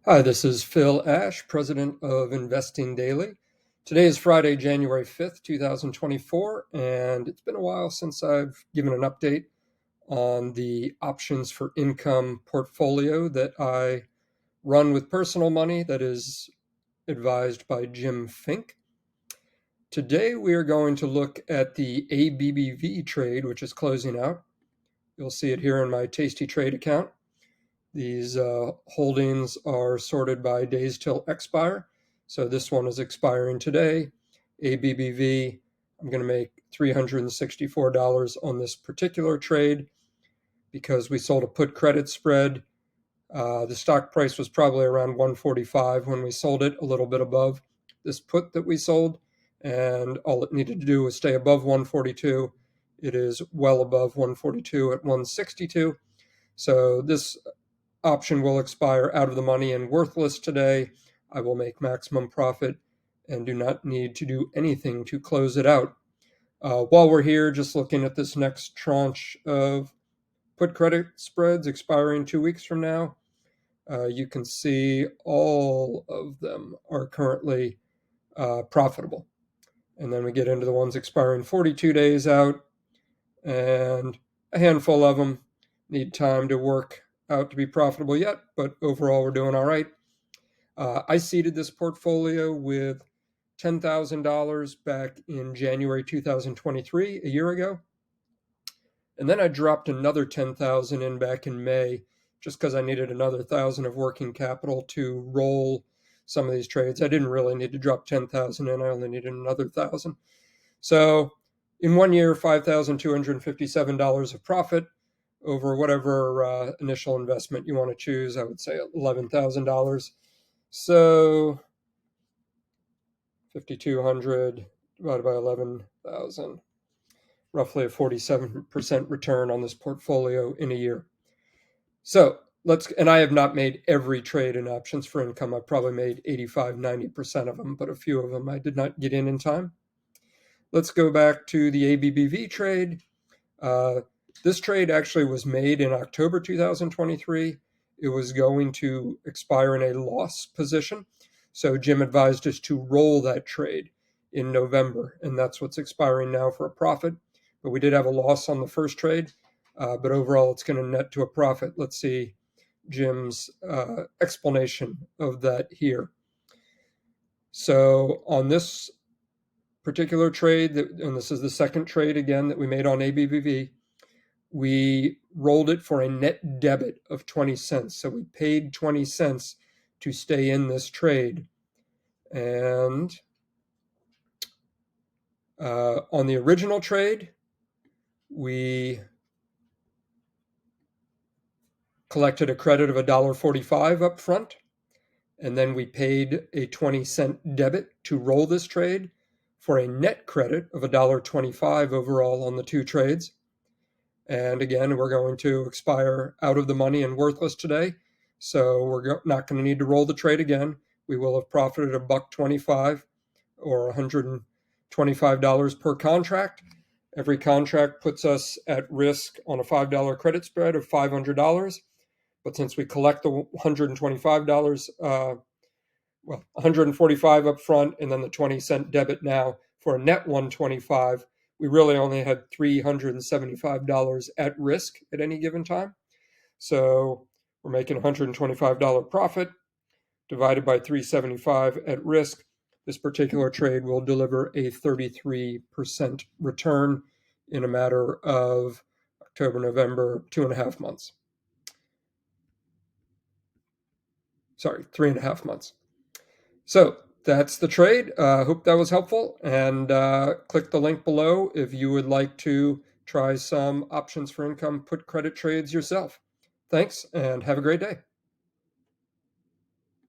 Hi, this is Phil Ash, president of Investing Daily. Today is Friday, January 5th, 2024, and it's been a while since I've given an update on the options for income portfolio that I run with personal money that is advised by Jim Fink. Today we are going to look at the ABBV trade, which is closing out. You'll see it here in my Tasty Trade account. These holdings are sorted by days till expire. So this one is expiring today. ABBV, I'm going to make $364 on this particular trade because we sold a put credit spread. The stock price was probably around 145 when we sold it, a little bit above this put that we sold. And all it needed to do was stay above 142. It is well above 142 at 162. So this option will expire out of the money and worthless today. I will make maximum profit and do not need to do anything to close it out. While we're here, just looking at this next tranche of put credit spreads expiring 2 weeks from now, you can see all of them are currently profitable. And then we get into the ones expiring 42 days out, and a handful of them need time to work out to be profitable yet, but overall we're doing all right. I seeded this portfolio with $10,000 back in January 2023, a year ago. And then I dropped another 10,000 in back in May, just because I needed another 1,000 of working capital to roll some of these trades. I didn't really need to drop 10,000 in, I only needed another 1,000. So in 1 year, $5,257 of profit over whatever initial investment you want to choose. I would say $11,000. So 5,200 divided by 11,000, roughly a 47% return on this portfolio in a year. So and I have not made every trade in options for income. I've probably made 85, 90% of them, but a few of them I did not get in time. Let's go back to the ABBV trade. This trade actually was made in October 2023. It was going to expire in a loss position. So Jim advised us to roll that trade in November, and that's what's expiring now for a profit. But we did have a loss on the first trade, but overall it's going to net to a profit. Let's see Jim's explanation of that here. So on this particular trade, and this is the second trade again that we made on ABBV, we rolled it for a net debit of 20 cents. So we paid 20 cents to stay in this trade. And on the original trade, we collected a credit of $1.45 up front, and then we paid a 20-cent debit to roll this trade for a net credit of $1.25 overall on the two trades. And again, we're going to expire out of the money and worthless today, so we're not going to need to roll the trade again. We will have profited $1.25 or $125 per contract. Every contract puts us at risk on a $5 credit spread of $500. But since we collect the $125, well, $145 up front and then the 20-cent debit now for a net $125, we really only had $375 at risk at any given time. So we're making $125 profit divided by $375 at risk. This particular trade will deliver a 33% return in a matter of October, November, 2.5 months. Sorry, 3.5 months. So that's the trade. Hope that was helpful. And click the link below if you would like to try some options for income put credit trades yourself. Thanks, and have a great day.